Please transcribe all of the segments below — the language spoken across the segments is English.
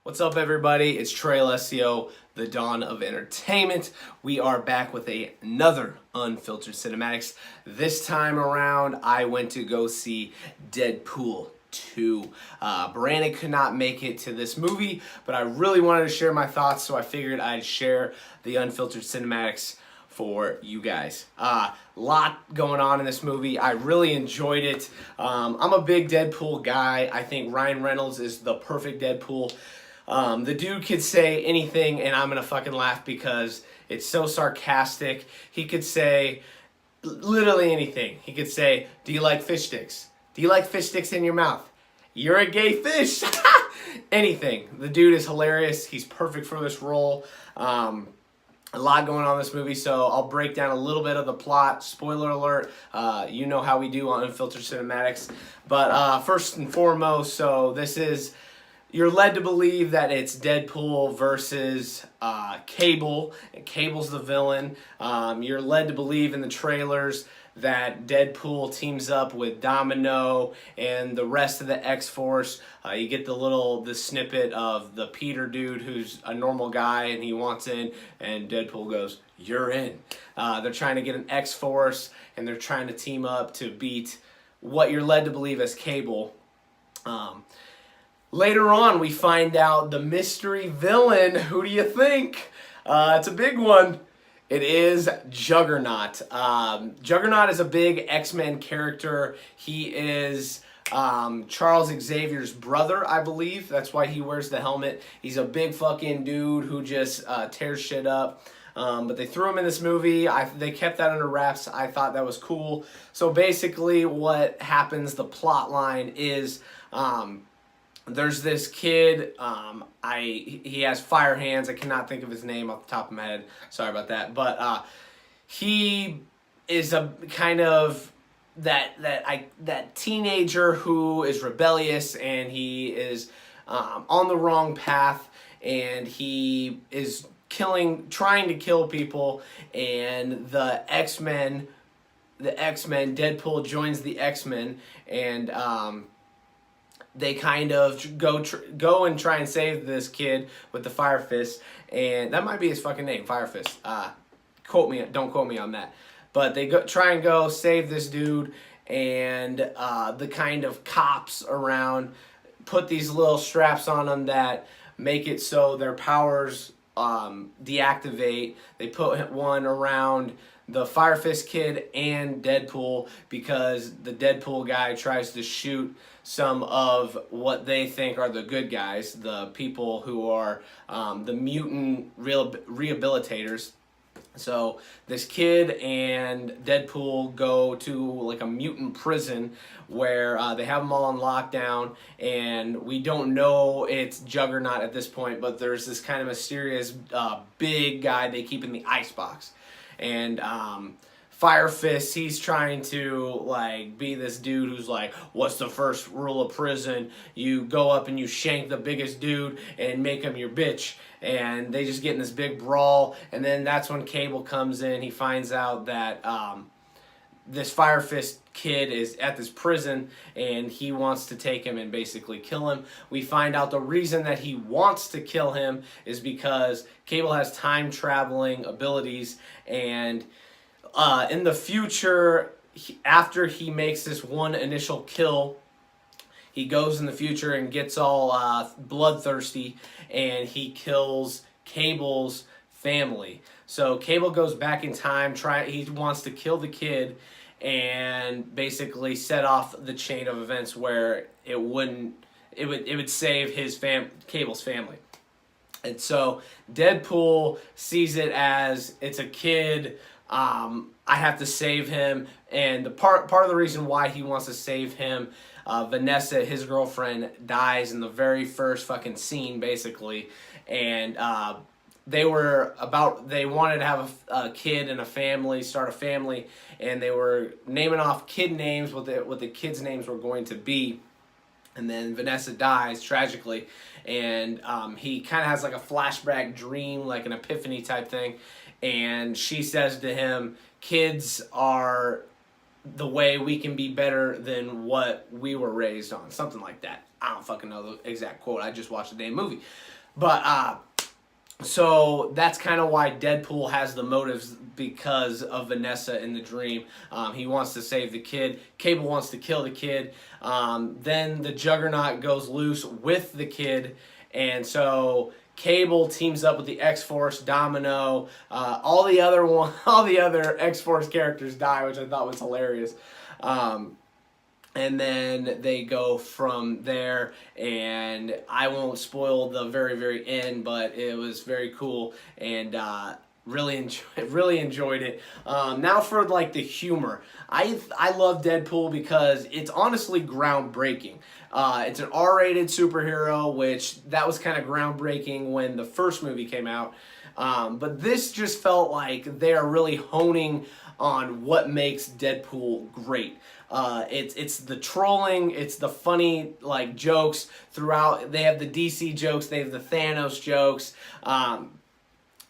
What's up, everybody? It's Trey Alessio, the Dawn of Entertainment. We are back with another Unfiltered Cinematics. This time around, I went to go see Deadpool 2. Brandon could not make it to this movie, but I really wanted to share my thoughts, so I figured I'd share the Unfiltered Cinematics for you guys. Lot going on in this movie. I really enjoyed it. I'm a big Deadpool guy. I think Ryan Reynolds is the perfect Deadpool. The dude could say anything and I'm gonna fucking laugh because it's so sarcastic. He could say literally anything. He could say, "Do you like fish sticks? Do you like fish sticks in your mouth? You're a gay fish." Anything. The dude is hilarious. He's perfect for this role. A lot going on in this movie, so I'll break down a little bit of the plot. Spoiler alert, you know how we do on Unfiltered Cinematics. But first and foremost, so this is, you're led to believe that it's Deadpool versus Cable. And Cable's the villain. You're led to believe in the trailers that Deadpool teams up with Domino and the rest of the X-Force. You get the snippet of the Peter dude who's a normal guy and he wants in, and Deadpool goes, "You're in." They're trying to get an X-Force and they're trying to team up to beat what you're led to believe as Cable. Later on, we find out the mystery villain. Who do you think? It's a big one. It is Juggernaut. Juggernaut is a big X-Men character. He is Charles Xavier's brother, I believe. That's why he wears the helmet. He's a big fucking dude who just tears shit up. But they threw him in this movie. They kept that under wraps. I thought that was cool. So basically what happens, the plot line is... there's this kid, he has fire hands. I cannot think of his name off the top of my head. Sorry about that. But he is a kind of that teenager who is rebellious, and he is on the wrong path, and he is trying to kill people, and the X-Men, Deadpool joins the X-Men, and they kind of go and try and save this kid with the Fire Fist, and that might be his fucking name, Fire Fist. Don't quote me on that. But they try and go save this dude, and the kind of cops around put these little straps on them that make it so their powers deactivate. They put one around the Fire Fist kid and Deadpool because the Deadpool guy tries to shoot some of what they think are the good guys, the people who are the mutant rehabilitators. So this kid and Deadpool go to like a mutant prison where they have them all on lockdown, and we don't know it's Juggernaut at this point, but there's this kind of mysterious big guy they keep in the icebox. And Fire Fist, he's trying to like be this dude who's like, what's the first rule of prison? You go up and you shank the biggest dude and make him your bitch. And they just get in this big brawl, and then that's when Cable comes in. He finds out that this Fire Fist kid is at this prison, and he wants to take him and basically kill him. We find out the reason that he wants to kill him is because Cable has time-traveling abilities, and in the future, after he makes this one initial kill, he goes in the future and gets all bloodthirsty, and he kills Cable's family. So Cable goes back in time, he wants to kill the kid and basically set off the chain of events where it would save Cable's family. And so Deadpool sees it as, it's a kid, I have to save him, and the part of the reason why he wants to save him, Vanessa, his girlfriend, dies in the very first fucking scene, basically, and they wanted to have a kid and a family, start a family, and they were naming off kid names, what the kids' names were going to be. And then Vanessa dies tragically, and he kind of has like a flashback dream, like an epiphany type thing, and she says to him, kids are the way we can be better than what we were raised on. Something like that. I don't fucking know the exact quote. I just watched the damn movie. But, so that's kind of why Deadpool has the motives, because of Vanessa in the dream. He wants to save the kid. Cable wants to kill the kid. Then the Juggernaut goes loose with the kid. And so Cable teams up with the X-Force, Domino, all the other X-Force characters die, which I thought was hilarious. And then they go from there, and I won't spoil the very, very end, but it was very cool, and really enjoyed it. Now for like the humor. I love Deadpool because it's honestly groundbreaking. It's an R-rated superhero, which that was kind of groundbreaking when the first movie came out. But this just felt like they are really honing on what makes Deadpool great. It's the trolling, it's the funny like jokes throughout. They have the DC jokes, they have the Thanos jokes,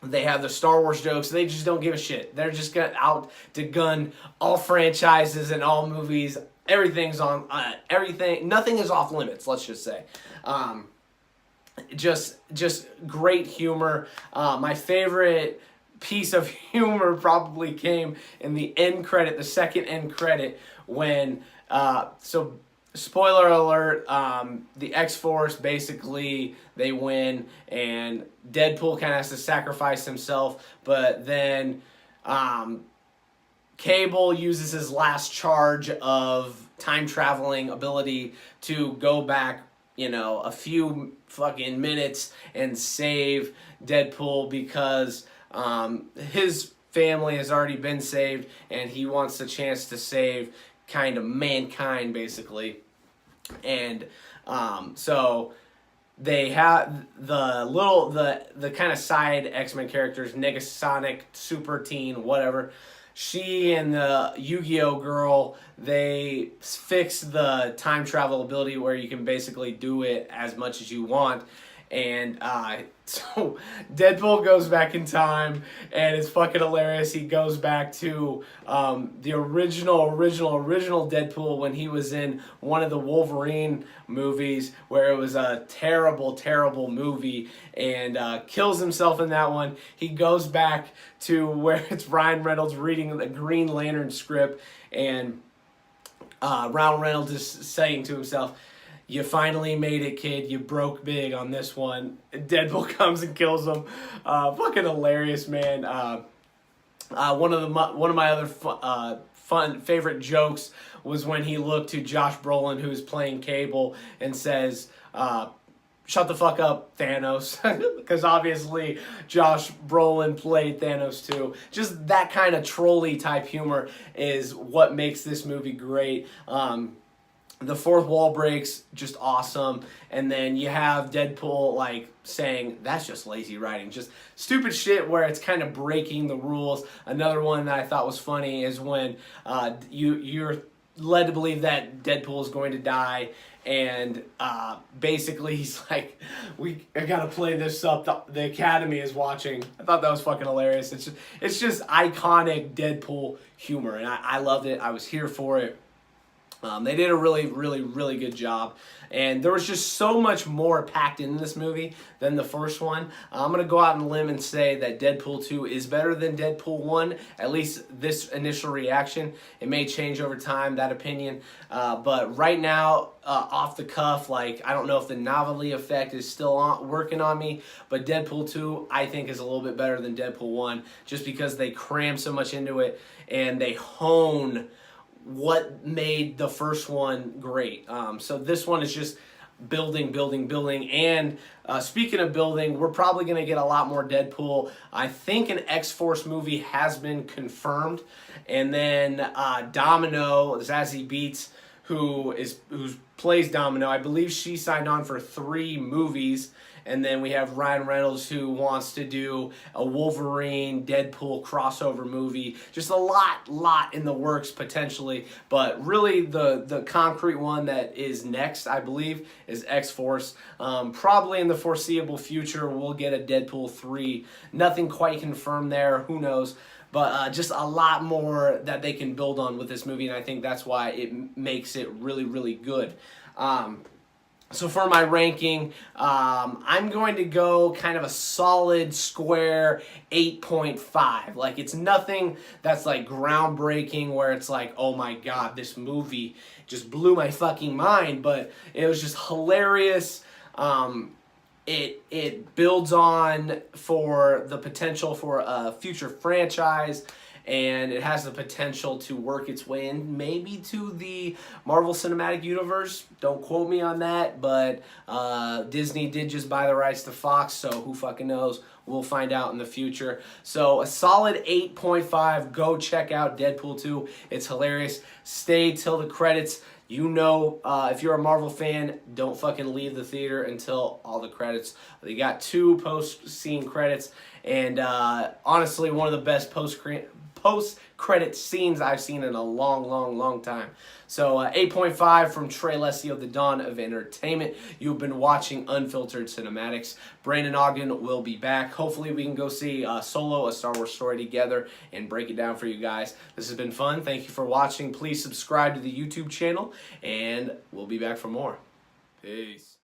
they have the Star Wars jokes. They just don't give a shit. They're just out to gun all franchises and all movies. Everything's on everything. Nothing is off limits. Let's just say. Just great humor. My favorite piece of humor probably came in the end credit, the second end credit, when so spoiler alert, the X-Force basically they win, and Deadpool kind of has to sacrifice himself, but then Cable uses his last charge of time traveling ability to go back, you know, a few fucking minutes and save Deadpool, because his family has already been saved, and he wants the chance to save kind of mankind, basically. And so they have the kind of side X-Men characters, Negasonic, Super Teen, whatever. She and the Yu-Gi-Oh girl, they fix the time travel ability where you can basically do it as much as you want. And so Deadpool goes back in time, and it's fucking hilarious. He goes back to the original Deadpool when he was in one of the Wolverine movies, where it was a terrible movie, and kills himself in that one. He goes back to where it's Ryan Reynolds reading the Green Lantern script, and Ryan Reynolds is saying to himself, "You finally made it, kid. You broke big on this one." Deadpool comes and kills him. Fucking hilarious, man. One of my other fun favorite jokes was when he looked to Josh Brolin, who's playing Cable, and says, "Shut the fuck up, Thanos," because obviously Josh Brolin played Thanos too. Just that kind of trolly type humor is what makes this movie great. The fourth wall breaks, just awesome. And then you have Deadpool like saying, "That's just lazy writing," just stupid shit where it's kind of breaking the rules. Another one that I thought was funny is when you're led to believe that Deadpool is going to die, and basically he's like, I gotta play this up. The Academy is watching. I thought that was fucking hilarious. It's just iconic Deadpool humor, and I loved it. I was here for it. They did a really good job, and there was just so much more packed in this movie than the first one. I'm gonna go out on a limb and say that Deadpool 2 is better than Deadpool 1, at least this initial reaction. It may change over time, that opinion, but right now, off the cuff, like, I don't know if the novelty effect is still working on me, but Deadpool 2 I think is a little bit better than Deadpool 1, just because they cram so much into it and they hone what made the first one great. So this one is just building. And speaking of building, we're probably going to get a lot more Deadpool. I think an X-Force movie has been confirmed. And then Domino, Zazie Beetz, who plays Domino, I believe she signed on for 3 movies. And then we have Ryan Reynolds, who wants to do a Wolverine, Deadpool crossover movie. Just a lot in the works potentially. But really the concrete one that is next, I believe, is X-Force. Probably in the foreseeable future, we'll get a Deadpool 3. Nothing quite confirmed there. Who knows? but just a lot more that they can build on with this movie, and I think that's why it makes it really, really good. So for my ranking, I'm going to go kind of a solid square 8.5. Like, it's nothing that's like groundbreaking where it's like, oh my god, this movie just blew my fucking mind, but it was just hilarious. It builds on for the potential for a future franchise, and it has the potential to work its way in maybe to the Marvel Cinematic Universe. Don't quote me on that, but Disney did just buy the rights to Fox, so who fucking knows? We'll find out in the future. So a solid 8.5. Go check out Deadpool 2. It's hilarious. Stay till the credits. You know, if you're a Marvel fan, don't fucking leave the theater until all the credits. They got 2 post-scene credits, and honestly, one of the best post-credit scenes I've seen in a long, long, long time. So 8.5 from Trey Alessio, the Dawn of Entertainment. You've been watching Unfiltered Cinematics. Brandon Ogden will be back. Hopefully we can go see Solo, a Star Wars story together and break it down for you guys. This has been fun. Thank you for watching. Please subscribe to the YouTube channel, and we'll be back for more. Peace.